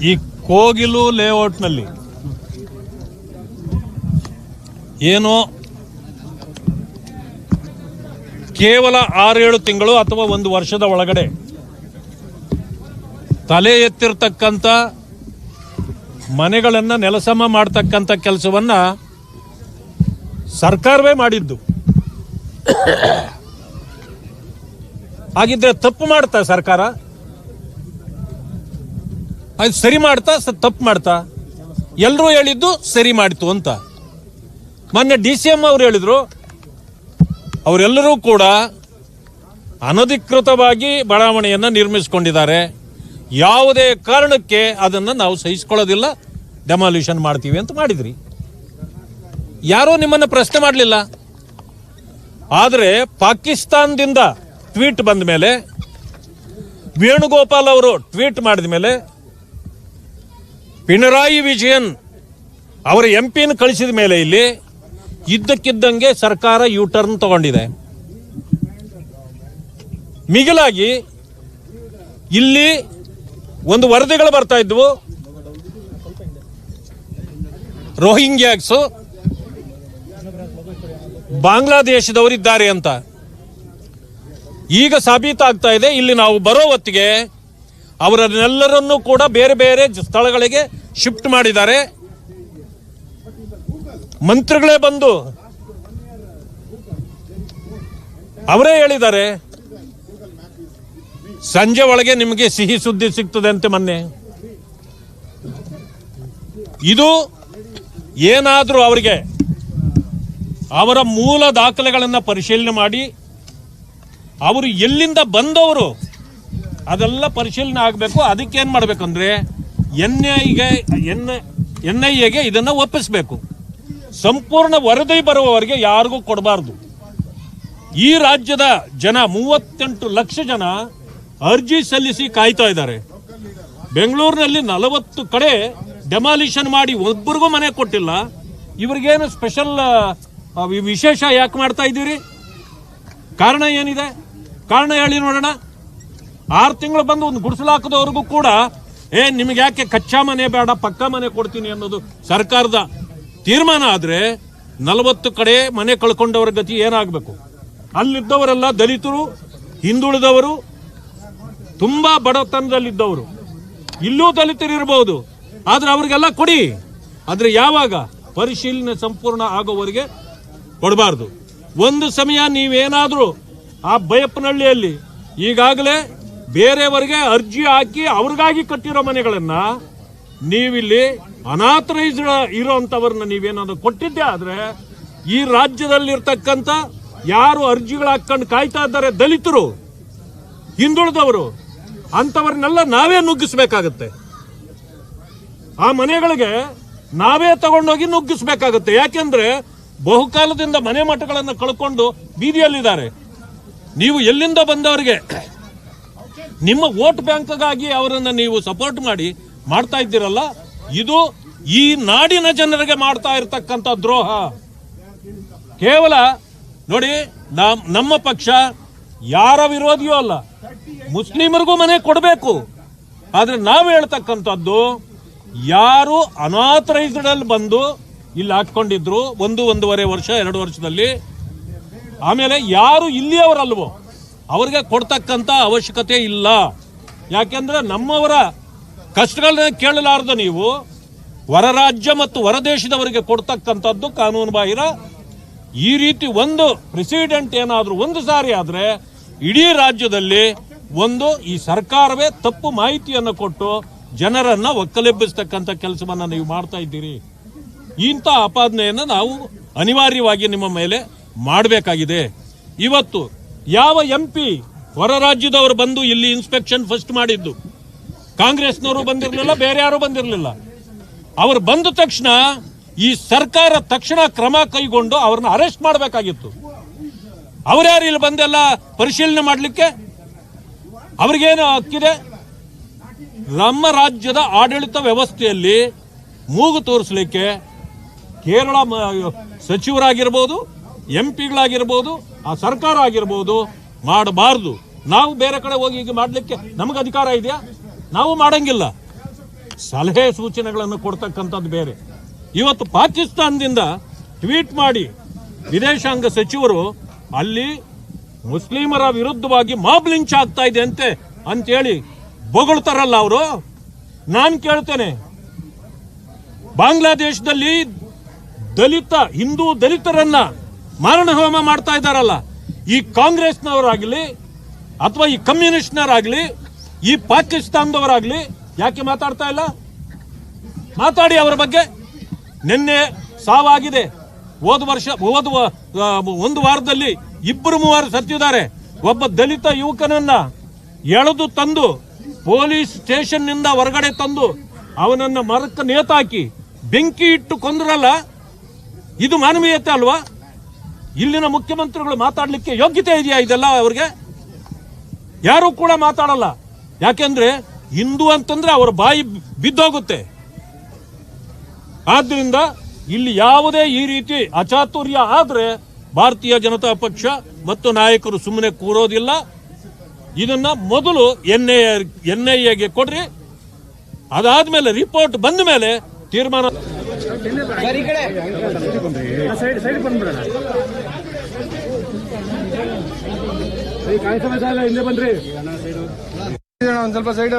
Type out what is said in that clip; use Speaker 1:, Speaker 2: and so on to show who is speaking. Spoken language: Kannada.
Speaker 1: ಈ ಕೋಗಿಲು ಲೇಔಟ್ನಲ್ಲಿ ಏನು ಕೇವಲ 6-7 ತಿಂಗಳು ಅಥವಾ 1 ವರ್ಷದ ಒಳಗಡೆ ತಲೆ ಎತ್ತಿರ್ತಕ್ಕಂಥ ಮನೆಗಳನ್ನು ನೆಲಸಮ ಮಾಡ್ತಕ್ಕಂಥ ಕೆಲಸವನ್ನ ಸರ್ಕಾರವೇ ಮಾಡಿದ್ದು. ಹಾಗಿದ್ರೆ ತಪ್ಪು ಮಾಡ್ತಾ ಸರ್ಕಾರ? ಅದು ಸರಿ ಮಾಡ್ತಾ ತಪ್ಪು ಮಾಡ್ತಾ? ಎಲ್ಲರೂ ಹೇಳಿದ್ದು ಸರಿ ಮಾಡಿತು ಅಂತ. ಮೊನ್ನೆ DCM ಅವರು ಹೇಳಿದ್ರು, ಅವರೆಲ್ಲರೂ ಕೂಡ ಅನಧಿಕೃತವಾಗಿ ಬಡಾವಣೆಯನ್ನು ನಿರ್ಮಿಸಿಕೊಂಡಿದ್ದಾರೆ, ಯಾವುದೇ ಕಾರಣಕ್ಕೆ ಅದನ್ನು ನಾವು ಸಹಿಸಿಕೊಳ್ಳೋದಿಲ್ಲ, ಡೆಮಾಲಿಷನ್ ಮಾಡ್ತೀವಿ ಅಂತ ಮಾಡಿದ್ರಿ. ಯಾರೂ ನಿಮ್ಮನ್ನು ಪ್ರಶ್ನೆ ಮಾಡಲಿಲ್ಲ. ಆದರೆ ಪಾಕಿಸ್ತಾನದಿಂದ ಟ್ವೀಟ್ ಬಂದ ಮೇಲೆ, ವೇಣುಗೋಪಾಲ್ ಅವರು ಟ್ವೀಟ್ ಮಾಡಿದ ಮೇಲೆ, ಪಿಣರಾಯಿ ವಿಜಯನ್ ಅವರ MP ಕಳಿಸಿದ ಮೇಲೆ ಇಲ್ಲಿ ಇದ್ದಕ್ಕಿದ್ದಂಗೆ ಸರ್ಕಾರ ಯೂಟರ್ನ್ ತಗೊಂಡಿದೆ. ಮಿಗಿಲಾಗಿ ಇಲ್ಲಿ ಒಂದು ವರದಿಗಳು ಬರ್ತಾ ಇದ್ವು, ರೋಹಿಂಗ್ಯಾಸ್ ಬಾಂಗ್ಲಾದೇಶದವರಿದ್ದಾರೆ ಅಂತ. ಈಗ ಸಾಬೀತಾಗ್ತಾ ಇದೆ, ಇಲ್ಲಿ ನಾವು ಬರೋ ಹೊತ್ತಿಗೆ ಅವರನ್ನೆಲ್ಲರನ್ನೂ ಕೂಡ ಬೇರೆ ಬೇರೆ ಸ್ಥಳಗಳಿಗೆ ಶಿಫ್ಟ್ ಮಾಡಿದ್ದಾರೆ. ಮಂತ್ರಿಗಳೇ ಬಂದು ಅವರೇ ಹೇಳಿದ್ದಾರೆ, ಸಂಜೆ ಒಳಗೆ ನಿಮಗೆ ಸಿಹಿ ಸುದ್ದಿ ಸಿಗ್ತದೆ ಅಂತೆ ಮೊನ್ನೆ. ಇದು ಏನಾದರೂ ಅವರಿಗೆ ಅವರ ಮೂಲ ದಾಖಲೆಗಳನ್ನು ಪರಿಶೀಲನೆ ಮಾಡಿ, ಅವರು ಎಲ್ಲಿಂದ ಬಂದವರು ಅದೆಲ್ಲ ಪರಿಶೀಲನೆ ಆಗಬೇಕು. ಅದಕ್ಕೇನು ಮಾಡಬೇಕಂದ್ರೆ NIA ಇದನ್ನು ಒಪ್ಪಿಸಬೇಕು. ಸಂಪೂರ್ಣ ವರದಿ ಬರುವವರೆಗೆ ಯಾರಿಗೂ ಕೊಡಬಾರ್ದು. ಈ ರಾಜ್ಯದ ಜನ 38 ಲಕ್ಷ ಜನ ಅರ್ಜಿ ಸಲ್ಲಿಸಿ ಕಾಯ್ತಾ ಇದ್ದಾರೆ. ಬೆಂಗಳೂರಿನಲ್ಲಿ 40 ಕಡೆ ಡೆಮಾಲಿಷನ್ ಮಾಡಿ ಒಬ್ಬರಿಗೂ ಮನೆ ಕೊಟ್ಟಿಲ್ಲ. ಇವ್ರಿಗೇನು ಸ್ಪೆಷಲ್ ವಿಶೇಷ ಯಾಕೆ ಮಾಡ್ತಾ ಇದ್ದೀರಿ? ಕಾರಣ ಏನಿದೆ? ಕಾರಣ ಹೇಳಿ ನೋಡೋಣ. 6 ತಿಂಗಳು ಬಂದು ಒಂದು ಗುಡಿಸಲು ಹಾಕದವ್ರಿಗೂ ಕೂಡ ನಿಮಗೆ ಯಾಕೆ ಕಚ್ಚಾ ಮನೆ ಬೇಡ, ಪಕ್ಕಾ ಮನೆ ಕೊಡ್ತೀನಿ ಅನ್ನೋದು ಸರ್ಕಾರದ ತೀರ್ಮಾನ ಆದರೆ 40 ಕಡೆ ಮನೆ ಕಳ್ಕೊಂಡವರ ಗತಿ ಏನಾಗಬೇಕು? ಅಲ್ಲಿದ್ದವರೆಲ್ಲ ದಲಿತರು, ಹಿಂದುಳಿದವರು, ತುಂಬಾ ಬಡತನದಲ್ಲಿದ್ದವರು. ಇಲ್ಲೂ ದಲಿತರು ಇರಬಹುದು, ಆದ್ರೆ ಅವರಿಗೆಲ್ಲ ಕೊಡಿ. ಆದ್ರೆ ಯಾವಾಗ ಪರಿಶೀಲನೆ ಸಂಪೂರ್ಣ ಆಗೋವರೆಗೆ ಕೊಡಬಾರ್ದು. ಒಂದು ಸಮಯ ನೀವೇನಾದ್ರೂ ಆ ಬೈಯಪ್ಪನಹಳ್ಳಿಯಲ್ಲಿ ಈಗಾಗಲೇ ಬೇರೆಯವರಿಗೆ ಅರ್ಜಿ ಹಾಕಿ ಅವ್ರಿಗಾಗಿ ಕಟ್ಟಿರೋ ಮನೆಗಳನ್ನ ನೀವಿಲ್ಲಿ ಅನಾಥರೈಸ್ಡ್ ಇರೋಂಥವ್ರನ್ನ ನೀವೇನಾದ್ರು ಕೊಟ್ಟಿದ್ದೆ ಆದ್ರೆ, ಈ ರಾಜ್ಯದಲ್ಲಿರ್ತಕ್ಕಂಥ ಯಾರು ಅರ್ಜಿಗಳು ಹಾಕೊಂಡು ಕಾಯ್ತಾ ಇದ್ದಾರೆ, ದಲಿತರು, ಹಿಂದುಳಿದವರು, ಅಂಥವ್ರನ್ನೆಲ್ಲ ನಾವೇ ನುಗ್ಗಿಸ್ಬೇಕಾಗತ್ತೆ. ಆ ಮನೆಗಳಿಗೆ ನಾವೇ ತಗೊಂಡೋಗಿ ನುಗ್ಗಿಸ್ಬೇಕಾಗತ್ತೆ. ಯಾಕೆಂದ್ರೆ ಬಹುಕಾಲದಿಂದ ಮನೆ ಮಠಗಳನ್ನು ಕಳ್ಕೊಂಡು ಬೀದಿಯಲ್ಲಿದ್ದಾರೆ. ನೀವು ಎಲ್ಲಿಂದ ಬಂದವರಿಗೆ ನಿಮ್ಮ ವೋಟ್ ಬ್ಯಾಂಕ್ಗಾಗಿ ಅವರನ್ನು ನೀವು ಸಪೋರ್ಟ್ ಮಾಡ್ತಾ ಇದ್ದೀರಲ್ಲ, ಇದು ಈ ನಾಡಿನ ಜನರಿಗೆ ಮಾಡ್ತಾ ಇರತಕ್ಕಂಥ ದ್ರೋಹ. ಕೇವಲ ನೋಡಿ, ನಮ್ಮ ಪಕ್ಷ ಯಾರ ವಿರೋಧಿಯೂ ಅಲ್ಲ, ಮುಸ್ಲಿಮರಿಗೂ ಮನೆ ಕೊಡಬೇಕು. ಆದ್ರೆ ನಾವು ಹೇಳ್ತಕ್ಕಂಥದ್ದು, ಯಾರು ಅನಾಥರೈಸ್ಡ್ ಅಲ್ಲಿ ಬಂದು ಇಲ್ಲಿ ಹಾಕೊಂಡಿದ್ರು 1.5 ವರ್ಷ 2 ವರ್ಷದಲ್ಲಿ, ಆಮೇಲೆ ಯಾರು ಇಲ್ಲಿಯವರಲ್ವೋ ಅವ್ರಿಗೆ ಕೊಡ್ತಕ್ಕಂಥ ಅವಶ್ಯಕತೆ ಇಲ್ಲ. ಯಾಕೆಂದ್ರೆ ನಮ್ಮವರ ಕಷ್ಟಗಳನ್ನ ಕೇಳಲಾರ್ದು ನೀವು ಹೊರ ರಾಜ್ಯ ಮತ್ತು ಹೊರದೇಶದವರಿಗೆ ಕೊಡ್ತಕ್ಕಂಥದ್ದು ಕಾನೂನು ಬಾಹಿರ. ಈ ರೀತಿ ಒಂದು ಪ್ರೆಸಿಡೆಂಟ್ ಏನಾದರೂ ಒಂದು ಸಾರಿ ಆದ್ರೆ ಇಡೀ ರಾಜ್ಯದಲ್ಲಿ ಈ ಸರ್ಕಾರವೇ ತಪ್ಪು ಮಾಹಿತಿಯನ್ನು ಕೊಟ್ಟು ಜನರನ್ನ ಒಕ್ಕಲೆಬ್ಬಿಸ್ತಕ್ಕಂಥ ಕೆಲಸವನ್ನ ನೀವು ಮಾಡ್ತಾ ಇದ್ದೀರಿ. ಇಂಥ ಆಪಾದನೆಯನ್ನು ನಾವು ಅನಿವಾರ್ಯವಾಗಿ ನಿಮ್ಮ ಮೇಲೆ ಮಾಡಬೇಕಾಗಿದೆ. ಇವತ್ತು ಯಾವ MP ಹೊರ ರಾಜ್ಯದವರು ಬಂದು ಇಲ್ಲಿ ಇನ್ಸ್ಪೆಕ್ಷನ್ ಫಸ್ಟ್ ಮಾಡಿದ್ದು, ಕಾಂಗ್ರೆಸ್ನವರು ಬಂದಿರಲಿಲ್ಲ, ಬೇರೆ ಯಾರು ಬಂದಿರಲಿಲ್ಲ. ಅವರು ಬಂದ ತಕ್ಷಣ ಈ ಸರ್ಕಾರ ತಕ್ಷಣ ಕ್ರಮ ಕೈಗೊಂಡು ಅವ್ರನ್ನ ಅರೆಸ್ಟ್ ಮಾಡಬೇಕಾಗಿತ್ತು. ಅವ್ರ್ಯಾರು ಇಲ್ಲಿ ಬಂದೆಲ್ಲ ಪರಿಶೀಲನೆ ಮಾಡಲಿಕ್ಕೆ? ಅವ್ರಿಗೇನು ಹಕ್ಕಿದೆ? ನಮ್ಮ ರಾಜ್ಯದ ಆಡಳಿತ ವ್ಯವಸ್ಥೆಯಲ್ಲಿ ಮೂಗು ತೋರಿಸಲಿಕ್ಕೆ ಕೇರಳ ಸಚಿವರಾಗಿರ್ಬೋದು, MP ಗಳಾಗಿರ್ಬೋದು, ಆ ಸರ್ಕಾರ ಆಗಿರ್ಬೋದು ಮಾಡಬಾರ್ದು. ನಾವು ಬೇರೆ ಕಡೆ ಹೋಗಿ ಈಗ ಮಾಡಲಿಕ್ಕೆ ನಮಗೆ ಅಧಿಕಾರ ಇದೆಯಾ? ನಾವು ಮಾಡಂಗಿಲ್ಲ. ಸಲಹೆ ಸೂಚನೆಗಳನ್ನು ಕೊಡ್ತಕ್ಕಂಥದ್ದು ಬೇರೆ. ಇವತ್ತು ಪಾಕಿಸ್ತಾನದಿಂದ ಟ್ವೀಟ್ ಮಾಡಿ ವಿದೇಶಾಂಗ ಸಚಿವರು ಅಲ್ಲಿ ಮುಸ್ಲಿಮರ ವಿರುದ್ಧವಾಗಿ ಮಾಬ್ ಲಿಂಚ್ ಆಗ್ತಾ ಇದೆ ಅಂತೇಳಿ ಬೊಗಳ್ತಾರಲ್ಲ ಅವರು. ನಾನು ಕೇಳ್ತೇನೆ, ಬಾಂಗ್ಲಾದೇಶದಲ್ಲಿ ಹಿಂದೂ ದಲಿತರನ್ನ ಮಾರಣ ಹೋಮ ಮಾಡ್ತಾ ಇದ್ದಾರಲ್ಲ, ಈ ಕಾಂಗ್ರೆಸ್ನವರಾಗ್ಲಿ ಅಥವಾ ಈ ಕಮ್ಯುನಿಸ್ಟ್ನವರಾಗ್ಲಿ ಈ ಪಾಕಿಸ್ತಾನದವರಾಗ್ಲಿ ಯಾಕೆ ಮಾತಾಡ್ತಾ ಇಲ್ಲ? ಮಾತಾಡಿ ಅವರ ಬಗ್ಗೆ. ನಿನ್ನೆ ಸಾವಾಗಿದೆ. ಒಂದು ವಾರದಲ್ಲಿ 2-3 ಸತ್ತಿದ್ದಾರೆ. ಒಬ್ಬ ದಲಿತ ಯುವಕನನ್ನ ಎಳೆದು ತಂದು ಪೊಲೀಸ್ ಸ್ಟೇಷನ್ ನಿಂದ ಹೊರಗಡೆ ತಂದು ಅವನನ್ನ ಮರಕ್ಕೆ ನೇತಾಕಿ ಬೆಂಕಿ ಇಟ್ಟು ಕೊಂದ್ರಲ್ಲ, ಇದು ಮಾನವೀಯತೆ ಅಲ್ವಾ? ಇಲ್ಲಿನ ಮುಖ್ಯಮಂತ್ರಿಗಳು ಮಾತಾಡ್ಲಿಕ್ಕೆ ಯೋಗ್ಯತೆ ಇದೆಯಾ? ಇದೆಲ್ಲ ಅವ್ರಿಗೆ ಯಾರು ಕೂಡ ಮಾತಾಡಲ್ಲ. ಯಾಕೆಂದ್ರೆ ಹಿಂದೂ ಅಂತಂದ್ರೆ ಅವರ ಬಾಯಿ ಬಿದ್ದೋಗುತ್ತೆ. ಆದ್ರಿಂದ ಇಲ್ಲಿ ಯಾವುದೇ ಈ ರೀತಿ ಅಚಾತುರ್ಯ ಆದ್ರೆ ಭಾರತೀಯ ಜನತಾ ಪಕ್ಷ ಮತ್ತು ನಾಯಕರು ಸುಮ್ಮನೆ ಕೂರೋದಿಲ್ಲ. ಇದನ್ನ ಮೊದಲು NIAಗೆ ಕೊಡ್ರಿ, ಅದಾದ್ಮೇಲೆ ರಿಪೋರ್ಟ್ ಬಂದ ಮೇಲೆ ತೀರ್ಮಾನ.
Speaker 2: ಸ್ವಲ್ಪ ಸೈಡ್